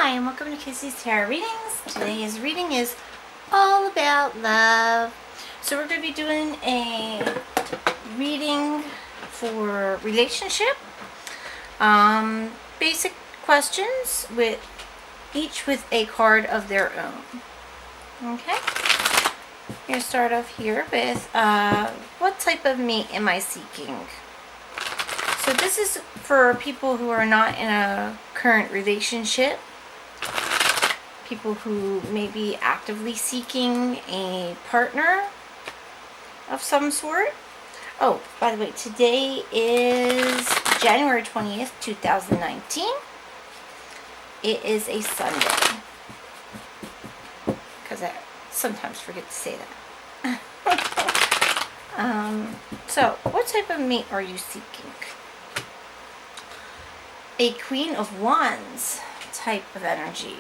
Hi, and welcome to Kizzy's Tarot Readings. Today's reading is all about love. So we're going to be doing a reading for relationship. Basic questions with each with a card of their own. Okay? I'm going to start off here with what type of mate am I seeking? So this is for people who are not in a current relationship, people who may be actively seeking a partner of some sort. Oh, by the way, today is January 20th, 2019. It is a Sunday, because I sometimes forget to say that. So, what type of mate are you seeking? A Queen of Wands type of energy.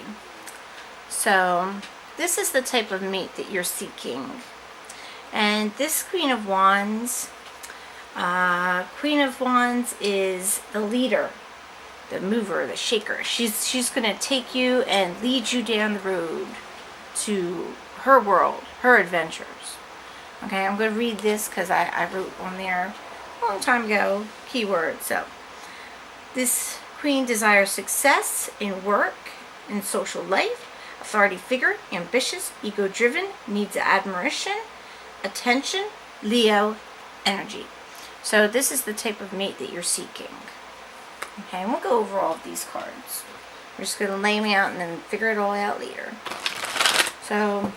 So this is the type of mate that you're seeking. And this Queen of Wands is the leader, the mover, the shaker. She's going to take you and lead you down the road to her world, her adventures. Okay, I'm going to read this because I wrote on there a long time ago, keywords. So this Queen desires success in work and social life, authority figure, ambitious, ego-driven, needs admiration, attention, Leo energy. So this is the type of mate that you're seeking. Okay, and we'll go over all of these cards. We're just going to lay them out and then figure it all out later. So,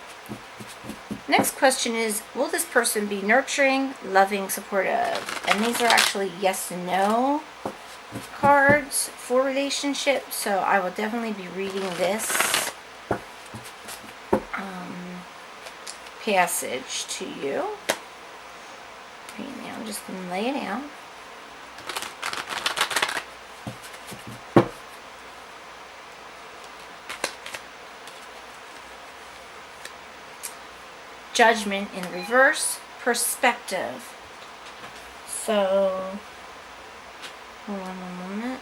next question is, will this person be nurturing, loving, supportive? And these are actually yes and no cards for relationships, so I will definitely be reading this passage to you. Right now, I'm just going to lay it out. Judgment in reverse, perspective. So hold on one moment.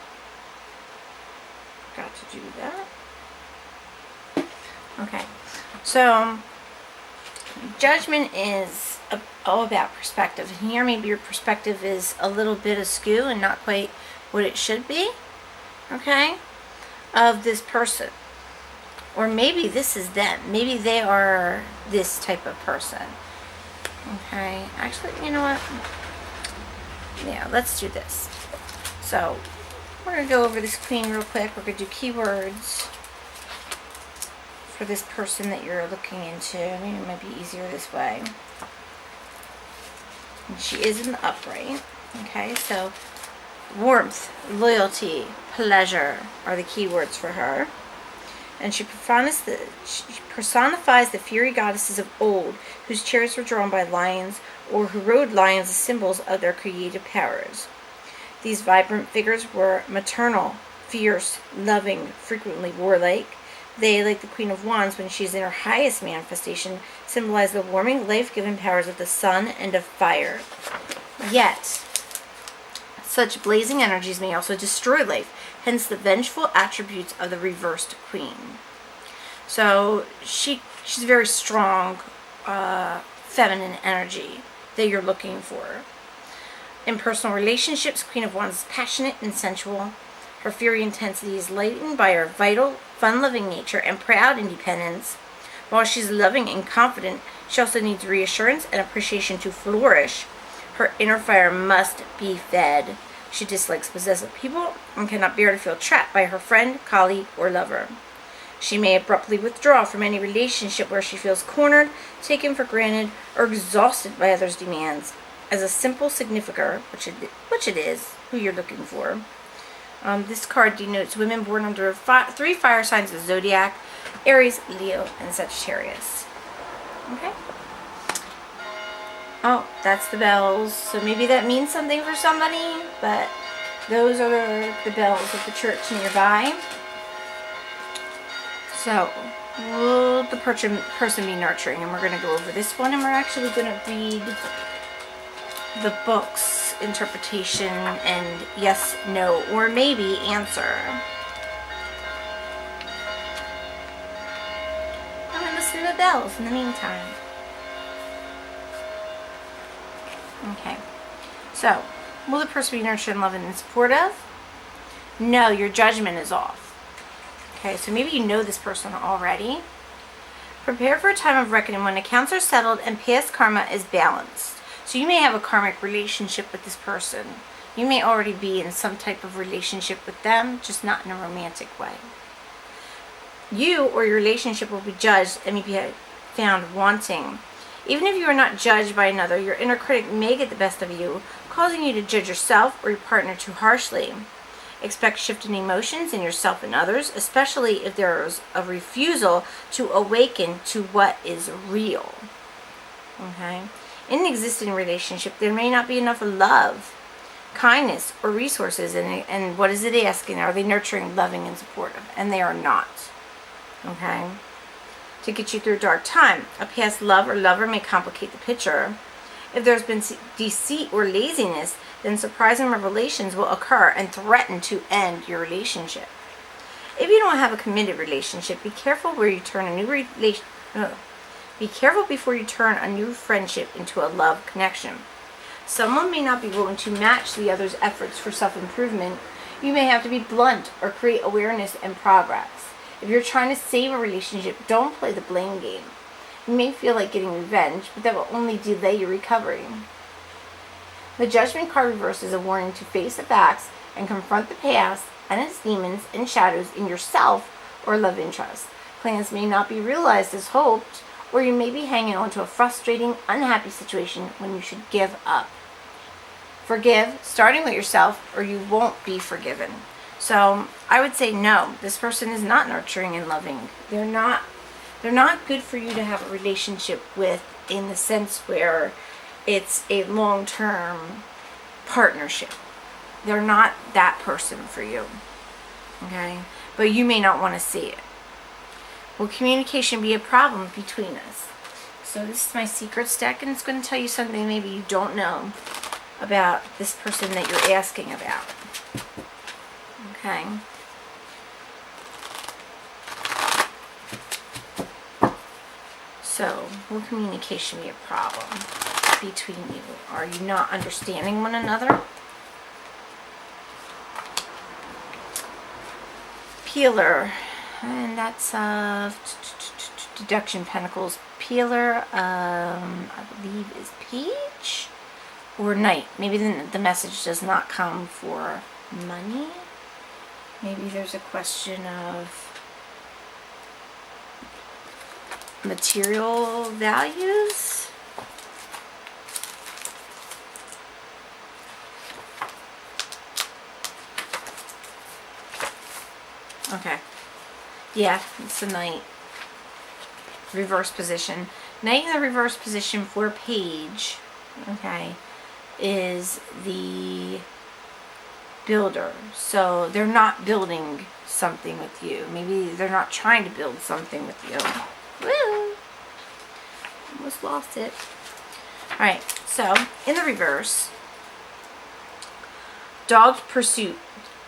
Got to do that. Okay. So, judgment is all about perspective. And here maybe your perspective is a little bit askew and not quite what it should be. Okay? Of this person. Or maybe this is them. Maybe they are this type of person. Okay? Actually, you know what? Yeah, let's do this. So, we're going to go over this Queen real quick. We're going to do keywords for this person that you're looking into. I mean, it might be easier this way. And she is in the upright. Okay, so warmth, loyalty, pleasure are the keywords for her. And she personifies the fiery goddesses of old, whose chariots were drawn by lions, or who rode lions as symbols of their creative powers. These vibrant figures were maternal, fierce, loving, frequently warlike. They, like the Queen of Wands, when she is in her highest manifestation, symbolize the warming, life-giving powers of the sun and of fire. Yet, such blazing energies may also destroy life, hence the vengeful attributes of the reversed Queen. So, she's very strong, feminine energy that you're looking for. In personal relationships, Queen of Wands is passionate and sensual. Her fiery intensity is lightened by her vital, fun-loving nature and proud independence. While she's loving and confident, she also needs reassurance and appreciation to flourish. Her inner fire must be fed. She dislikes possessive people and cannot bear to feel trapped by her friend, colleague, or lover. She may abruptly withdraw from any relationship where she feels cornered, taken for granted, or exhausted by others' demands. As a simple signifier, which it is, who you're looking for. This card denotes women born under three fire signs of the zodiac: Aries, Leo, and Sagittarius. Okay? Oh, that's the bells. So maybe that means something for somebody, but those are the bells of the church nearby. So, will the person be nurturing? And we're going to go over this one, and we're actually going to read the book's interpretation and yes, no, or maybe answer. listen to the bells in the meantime. Okay. So, will the person be nurtured, loving, and supportive? No, your judgment is off. Okay, so maybe you know this person already. Prepare for a time of reckoning when accounts are settled and past karma is balanced. So you may have a karmic relationship with this person. You may already be in some type of relationship with them, just not in a romantic way. You or your relationship will be judged and may be found wanting. Even if you are not judged by another, your inner critic may get the best of you, causing you to judge yourself or your partner too harshly. Expect shifting emotions in yourself and others, especially if there is a refusal to awaken to what is real. Okay? In an existing relationship, there may not be enough love, kindness, or resources. And what is it asking? Are they nurturing, loving, and supportive? And they are not. Okay? To get you through a dark time, a past love or lover may complicate the picture. If there's been deceit or laziness, then surprising revelations will occur and threaten to end your relationship. If you don't have a committed relationship, be careful where you turn a new Be careful before you turn a new friendship into a love connection. Someone may not be willing to match the other's efforts for self-improvement. You may have to be blunt or create awareness and progress. If you're trying to save a relationship, don't play the blame game. You may feel like getting revenge, but that will only delay your recovery. The Judgment card reverse is a warning to face the facts and confront the past and its demons and shadows in yourself or love interest. Plans may not be realized as hoped, or you may be hanging on to a frustrating, unhappy situation when you should give up. Forgive, starting with yourself, or you won't be forgiven. So I would say no, this person is not nurturing and loving. They're not good for you to have a relationship with, in the sense where it's a long-term partnership. They're not that person for you. Okay? But you may not want to see it. Will communication be a problem between us? So this is my secrets deck, and it's going to tell you something maybe you don't know about this person that you're asking about. Okay? So, will communication be a problem between you? Are you not understanding one another? Peeler. And that's Deduction Pentacles. Peeler, I believe, is Page or Knight. Maybe the message does not come for money. Maybe there's a question of material values. Okay. Yeah, it's a Knight. Reverse position. Knight in the reverse position for Page, okay, is the builder. So they're not building something with you. Maybe they're not trying to build something with you. Woo! Almost lost it. Alright, so in the reverse, dogged pursuit,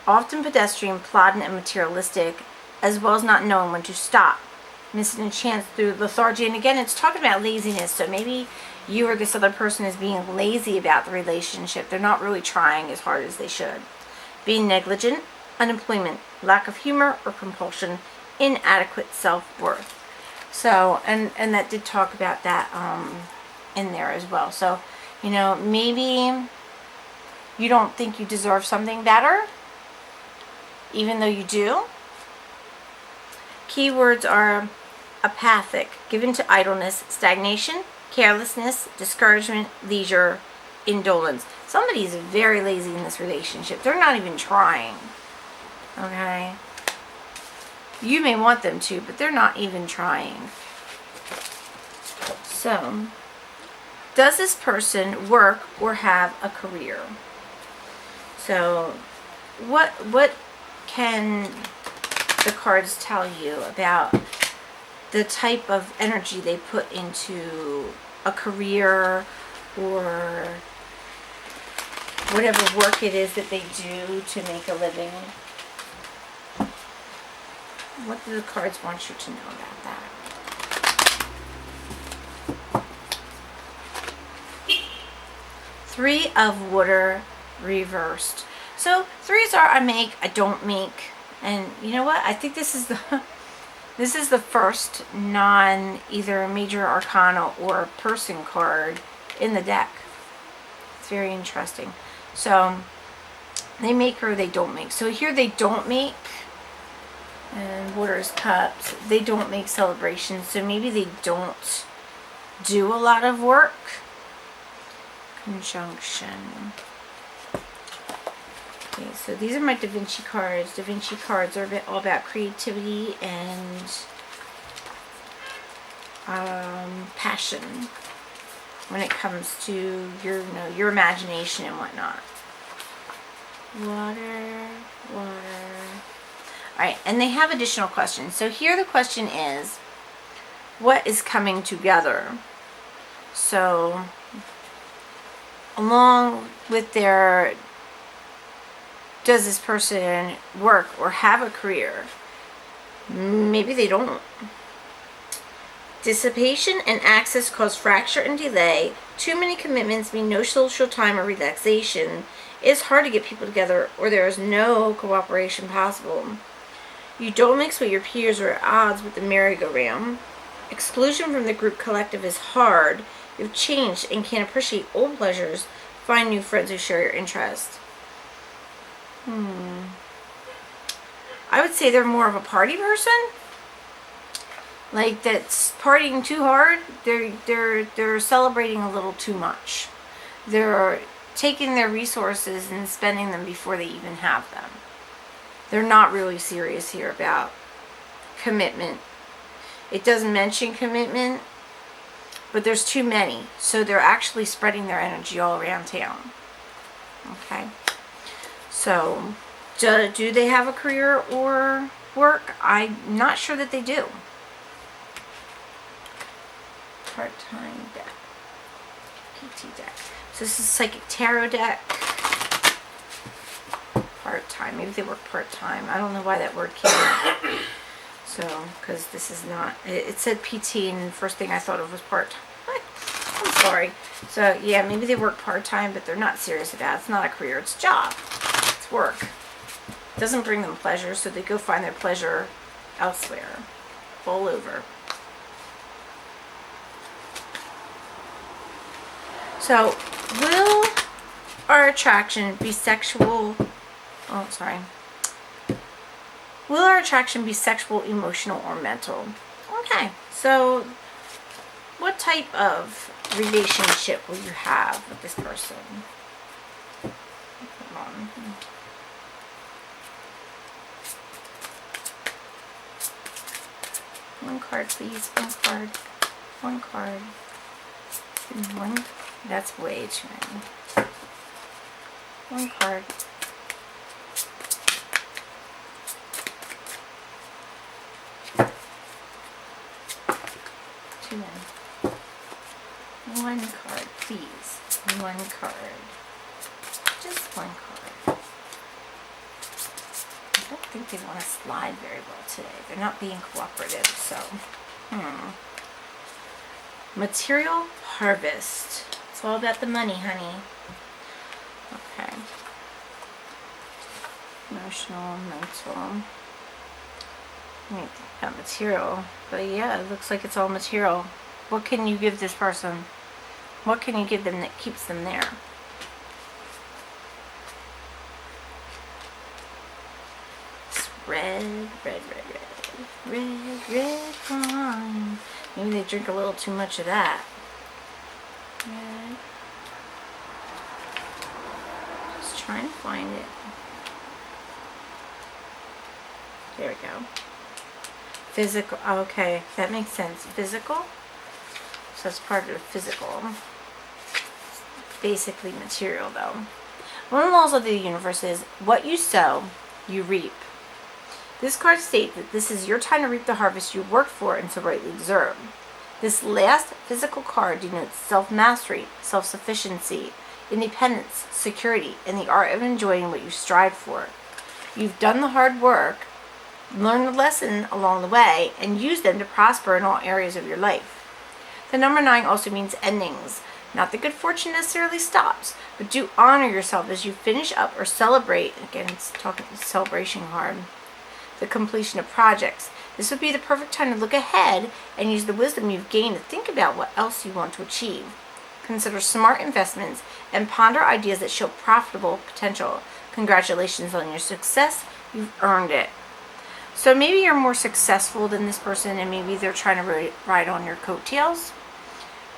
often pedestrian, plodding, and materialistic, as well as not knowing when to stop, missing a chance through lethargy. And again, it's talking about laziness. So maybe you or this other person is being lazy about the relationship. They're not really trying as hard as they should. Being negligent, unemployment, lack of humor or compulsion, inadequate self-worth. So, and that did talk about that in there as well. So, you know, maybe you don't think you deserve something better, even though you do. Keywords are apathic, given to idleness, stagnation, carelessness, discouragement, leisure, indolence. Somebody's very lazy in this relationship. They're not even trying. Okay? You may want them to, but they're not even trying. So, does this person work or have a career? So, what can the cards tell you about the type of energy they put into a career or whatever work it is that they do to make a living? What do the cards want you to know about that? Three of water reversed. So threes are I make, I don't make. And you know what? I think this is the first non either major arcana or person card in the deck. It's very interesting. So they make or they don't make. So here they don't make. And water is cups. They don't make celebrations. So maybe they don't do a lot of work. Conjunction. Okay, so these are my Da Vinci cards. Da Vinci cards are all about creativity and passion when it comes to your imagination and whatnot. Water. Alright, and they have additional questions. So here the question is, what is coming together? So, along with their, does this person work or have a career? Maybe they don't. Dissipation and access cause fracture and delay. Too many commitments mean no social time or relaxation. It's hard to get people together, or there is no cooperation possible. You don't mix with your peers or at odds with the merry-go-round. Exclusion from the group collective is hard. You've changed and can't appreciate old pleasures. Find new friends who share your interests. I would say they're more of a party person. Like, that's partying too hard. They're celebrating a little too much. They're taking their resources and spending them before they even have them. They're not really serious here about commitment. It doesn't mention commitment, but there's too many. So they're actually spreading their energy all around town. Okay. So, do they have a career or work? I'm not sure that they do. Part-time deck. PT deck. So this is Psychic Tarot deck. Part-time. Maybe they work part-time. I don't know why that word came out. So, because this is not, it said PT and the first thing I thought of was part-time. I'm sorry. So, yeah, maybe they work part-time, but they're not serious about it. It's not a career. It's a job. It's work. It doesn't bring them pleasure, so they go find their pleasure elsewhere. All over. So, will our attraction be sexual? Oh, sorry. Will our attraction be sexual, emotional, or mental? Okay, so what type of relationship will you have with this person? Hold on. One card, please. One card. One card. One. That's way too many. One card. Too many. One card, please. One card. Just one card. I don't think they want to slide very well today. They're not being cooperative, so. Material harvest. It's all about the money, honey. Okay. Emotional, mental. Got material. But yeah, it looks like it's all material. What can you give this person? What can you give them that keeps them there? It's red wine. Maybe they drink a little too much of that. Red. Just trying to find it. There we go. Physical. Okay, that makes sense. Physical. So that's part of the physical. Basically material, though. One of the laws of the universe is what you sow, you reap. This card states that this is your time to reap the harvest you worked for and so rightly deserve. This last physical card denotes self-mastery, self-sufficiency, independence, security, and the art of enjoying what you strive for. You've done the hard work, learned the lesson along the way, and used them to prosper in all areas of your life. The number 9 also means endings. Not that good fortune necessarily stops, but do honor yourself as you finish up or celebrate. Again, it's talking celebration card. The completion of projects. This would be the perfect time to look ahead and use the wisdom you've gained to think about what else you want to achieve. Consider smart investments and ponder ideas that show profitable potential. Congratulations on your success. You've earned it. So maybe you're more successful than this person, and maybe they're trying to ride on your coattails,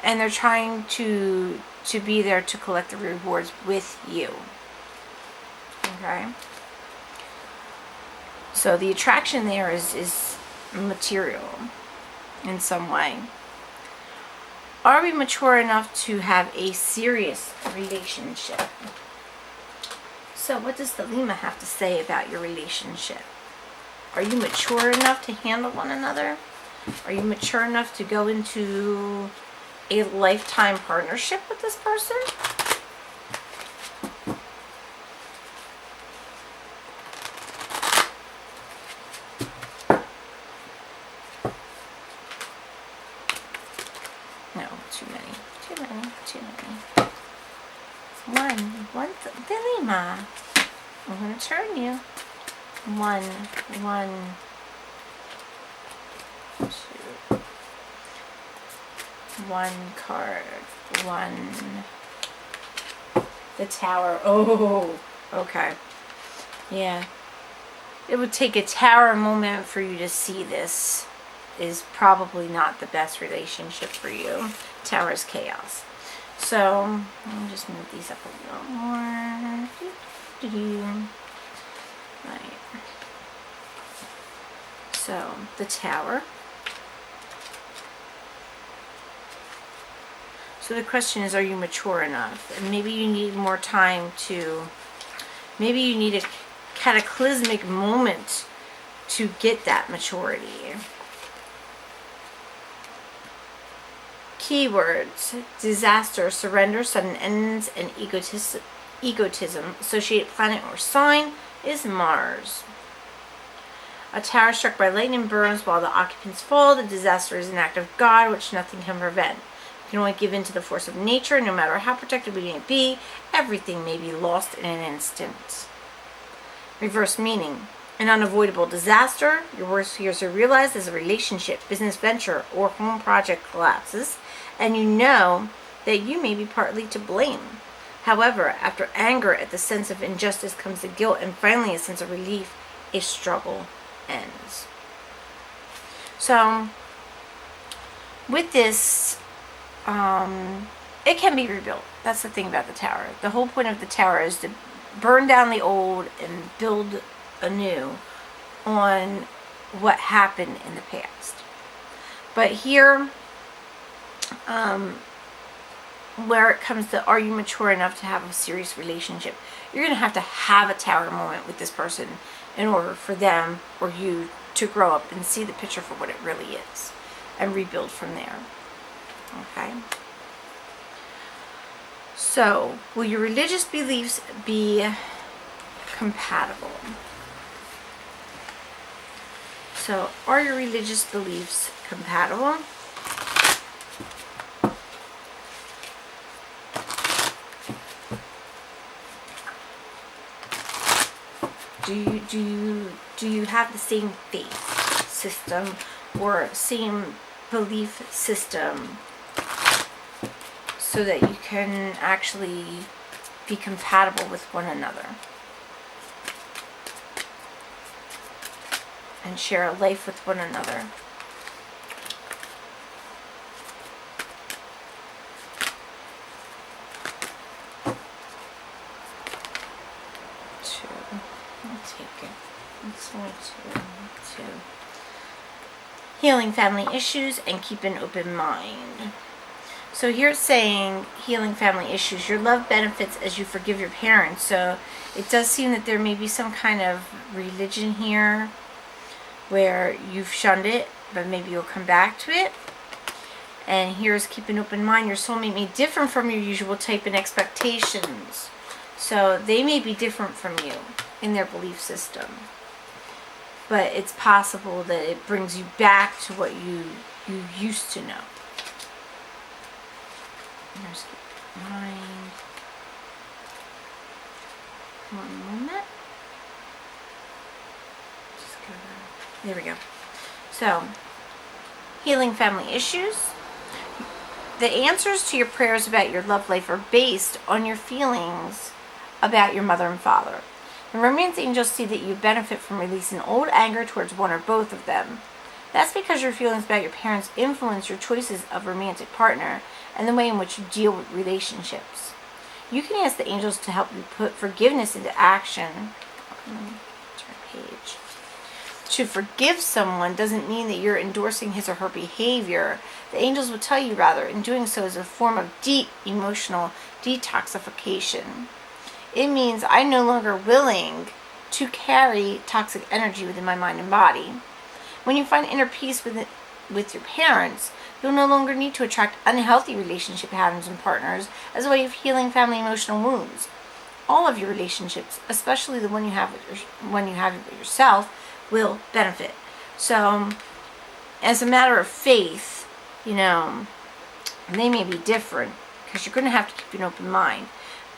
and they're trying to be there to collect the rewards with you. Okay? So the attraction there is material in some way. Are we mature enough to have a serious relationship? So what does the Lima have to say about your relationship? Are you mature enough to handle one another? Are you mature enough to go into a lifetime partnership with this person? No, too many. The Lima. I'm going to turn you. One, two. One card. One. The Tower. Oh, okay. Yeah. It would take a Tower moment for you to see this is probably not the best relationship for you. Tower is chaos. So, let me just move these up a little more. Right. So, the Tower. So the question is, are you mature enough? And maybe you need more time to, maybe you need a cataclysmic moment to get that maturity. Keywords: disaster, surrender, sudden ends, and egotism. Associated planet or sign is Mars. A tower struck by lightning burns while the occupants fall. The disaster is an act of God which nothing can prevent. You can only give in to the force of nature. No matter how protected we may be, everything may be lost in an instant. Reverse meaning: an unavoidable disaster. Your worst fears are realized as a relationship, business venture, or home project collapses, and you know that you may be partly to blame. However, after anger at the sense of injustice comes the guilt, and finally a sense of relief. A struggle ends. So, with this, it can be rebuilt. That's the thing about the Tower. The whole point of the Tower is to burn down the old and build anew on what happened in the past. But here, where it comes to, are you mature enough to have a serious relationship? You're going to have a Tower moment with this person in order for them or you to grow up and see the picture for what it really is and rebuild from there. Okay? So, will your religious beliefs be compatible? So, are your religious beliefs compatible? Do you have the same faith system or same belief system so that you can actually be compatible with one another and share a life with one another? Healing family issues and keep an open mind. So here it's saying healing family issues. Your love benefits as you forgive your parents. So it does seem that there may be some kind of religion here where you've shunned it, but maybe you'll come back to it. And here's keep an open mind. Your soulmate may differ from your usual type and expectations. So they may be different from you in their belief system. But it's possible that it brings you back to what you used to know. There's mind. One moment. Just go there. There we go. So, healing family issues. The answers to your prayers about your love life are based on your feelings about your mother and father. The romance angels see that you benefit from releasing old anger towards one or both of them. That's because your feelings about your parents influence your choices of romantic partner and the way in which you deal with relationships. You can ask the angels to help you put forgiveness into action. Let me turn page. To forgive someone doesn't mean that you're endorsing his or her behavior. The angels would tell you, rather, in doing so is a form of deep emotional detoxification. It means I'm no longer willing to carry toxic energy within my mind and body. When you find inner peace with your parents, you'll no longer need to attract unhealthy relationship patterns and partners as a way of healing family emotional wounds. All of your relationships, especially the one you have with yourself, will benefit. So, as a matter of faith, they may be different because you're going to have to keep an open mind,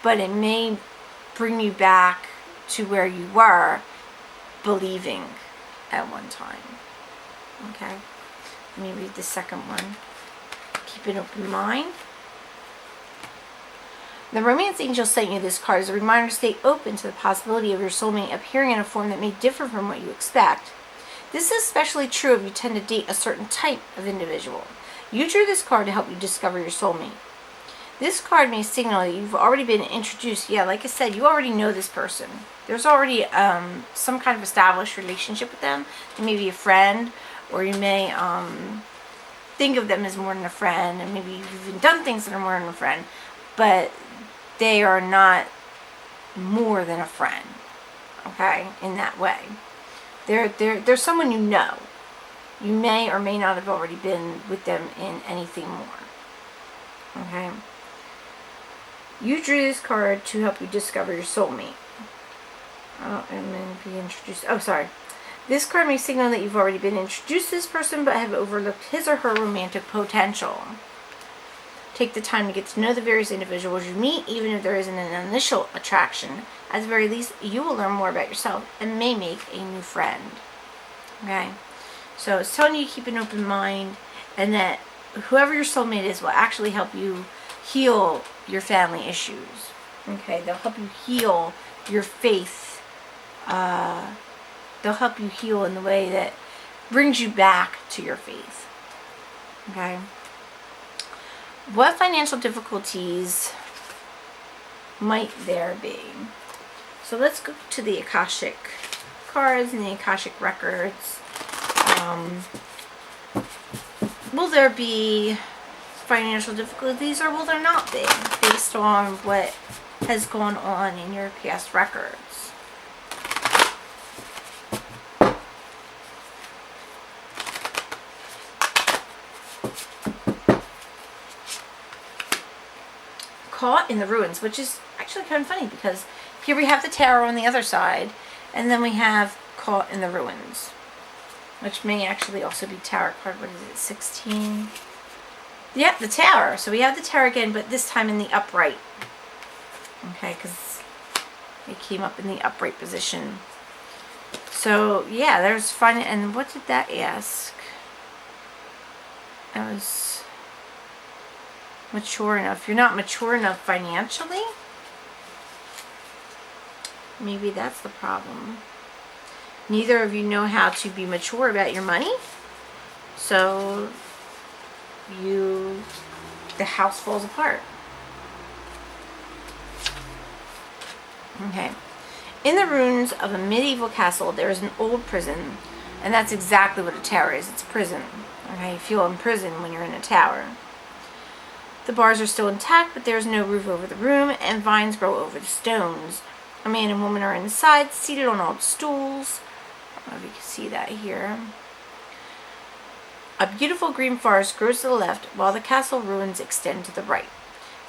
but it may bring you back to where you were believing at one time. Okay? Let me read the second one. Keep an open mind. The romance angel sent you this card as a reminder to stay open to the possibility of your soulmate appearing in a form that may differ from what you expect. This is especially true if you tend to date a certain type of individual. You drew this card to help you discover your soulmate. This card may signal that you've already been introduced. Yeah, like I said, you already know this person. There's already some kind of established relationship with them. They may be a friend, or you may think of them as more than a friend, and maybe you've even done things that are more than a friend, but they are not more than a friend, okay, in that way. They're someone you know. You may or may not have already been with them in anything more, okay? You drew this card to help you discover your soulmate. And then be introduced. Oh, sorry. This card may signal that you've already been introduced to this person but have overlooked his or her romantic potential. Take the time to get to know the various individuals you meet, even if there isn't an initial attraction. At the very least, you will learn more about yourself and may make a new friend. Okay? So it's telling you to keep an open mind, and that whoever your soulmate is will actually help you heal your family issues. Okay? They'll help you heal your faith. They'll help you heal in the way that brings you back to your faith. Okay? What financial difficulties might there be? So let's go to the Akashic cards and the Akashic records. Will there be financial difficulties, or will there not be, based on what has gone on in your past records? Caught in the ruins, which is actually kind of funny because here we have the tower on the other side, and then we have caught in the ruins, which may actually also be tower card. What is it, 16? Yeah, the tower. So we have the tower again, but this time in the upright. Okay, because it came up in the upright position. So yeah, there's fun. And what did that ask? That was mature enough. You're not mature enough financially? Maybe that's the problem. Neither of you know how to be mature about your money. So the house falls apart. Okay. In the ruins of a medieval castle, there is an old prison. And that's exactly what a tower is. It's a prison. Okay, you feel in prison when you're in a tower. The bars are still intact, but there's no roof over the room, and vines grow over the stones. A man and woman are inside, seated on old stools. I don't know if you can see that here. A beautiful green forest grows to the left, while the castle ruins extend to the right.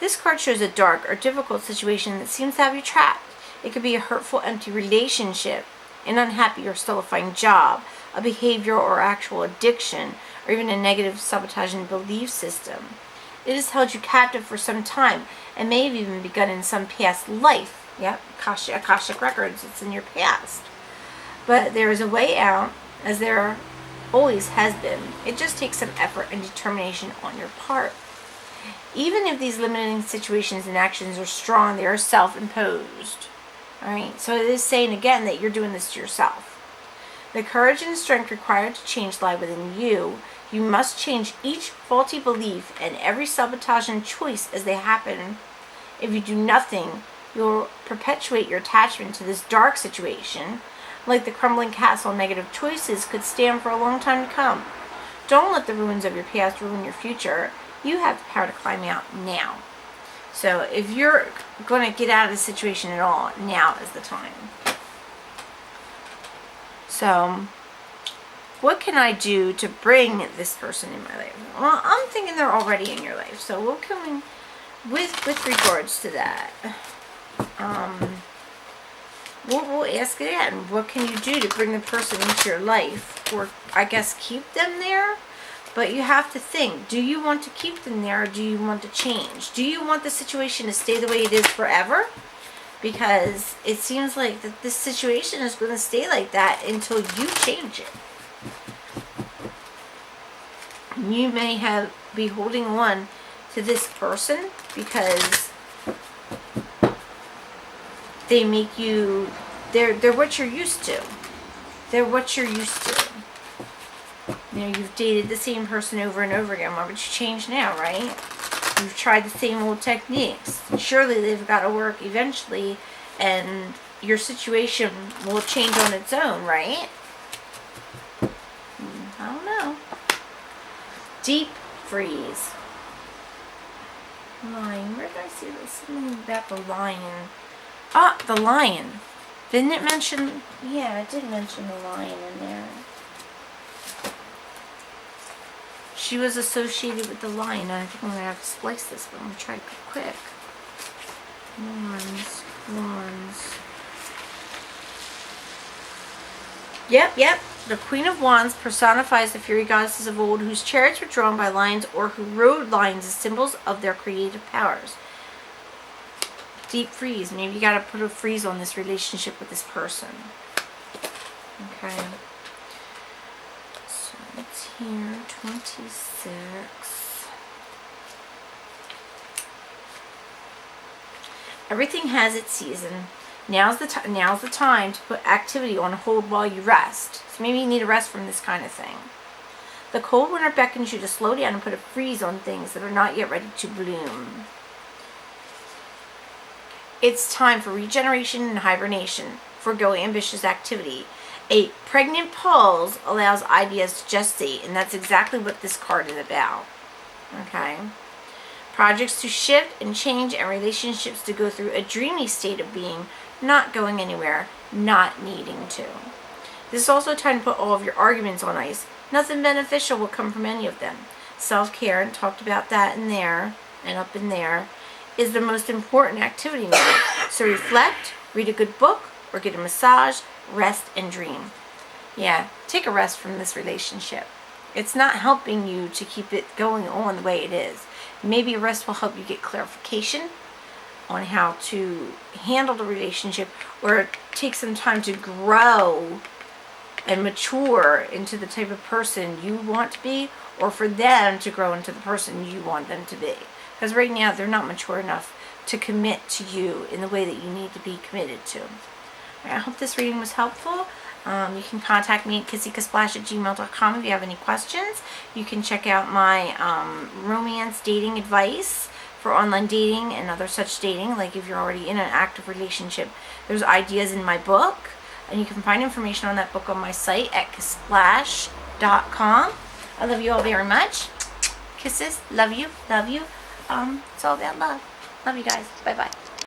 This card shows a dark or difficult situation that seems to have you trapped. It could be a hurtful, empty relationship, an unhappy or stultifying job, a behavior or actual addiction, or even a negative sabotaging belief system. It has held you captive for some time and may have even begun in some past life. Yep, Akashic Records, it's in your past. But there is a way out, as there always has been. It just takes some effort and determination on your part. Even if these limiting situations and actions are strong, they are self-imposed. Alright, so it is saying again that you're doing this to yourself. The courage and strength required to change lie within you. You must change each faulty belief and every sabotage and choice as they happen. If you do nothing, you'll perpetuate your attachment to this dark situation. Like the crumbling castle, negative choices could stand for a long time to come. Don't let the ruins of your past ruin your future. You have the power to climb out now. So if you're going to get out of the situation at all, now is the time. So, what can I do to bring this person in my life? Well, I'm thinking they're already in your life. So what can we, with regards to that, we'll ask it again. What can you do to bring the person into your life? Or, I guess, keep them there? But you have to think, do you want to keep them there or do you want to change? Do you want the situation to stay the way it is forever? Because it seems like that this situation is going to stay like that until you change it. You may be holding on to this person because they make you, they're what you're used to. They're what you're used to. You know, you've dated the same person over and over again. Why would you change now, right? You've tried the same old techniques. Surely they've got to work eventually, and your situation will change on its own, right? I don't know. Deep freeze. Lion. Where did I see this? Something about the lion. Ah, the lion. Didn't it mention? Yeah, it did mention the lion in there. She was associated with the lion, and I think I'm going to have to splice this, but I'm going to try to be quick. Wands. Yep. The Queen of Wands personifies the fairy goddesses of old whose chariots were drawn by lions or who rode lions as symbols of their creative powers. Deep freeze. Maybe you got to put a freeze on this relationship with this person. Okay. It's here, 26. Everything has its season. Now's the time to put activity on hold while you rest. So maybe you need a rest from this kind of thing. The cold winter beckons you to slow down and put a freeze on things that are not yet ready to bloom. It's time for regeneration and hibernation. Forgo ambitious activity. A pregnant pause allows ideas to gestate, and that's exactly what this card is about. Okay? Projects to shift and change, and relationships to go through a dreamy state of being, not going anywhere, not needing to. This is also time to put all of your arguments on ice. Nothing beneficial will come from any of them. Self-care, and talked about that in there, and up in there, is the most important activity now. So reflect, read a good book, or get a massage, rest and dream. Yeah, take a rest from this relationship. It's not helping you to keep it going on the way it is. Maybe a rest will help you get clarification on how to handle the relationship, or take some time to grow and mature into the type of person you want to be, or for them to grow into the person you want them to be. Because right now they're not mature enough to commit to you in the way that you need to be committed to. I hope this reading was helpful. You can contact me at kissikasplash@gmail.com if you have any questions. You can check out my romance dating advice for online dating and other such dating. Like if you're already in an active relationship, there's ideas in my book. And you can find information on that book on my site at kisplash.com. I love you all very much. Kisses. Love you. It's all about love. Love you guys. Bye-bye.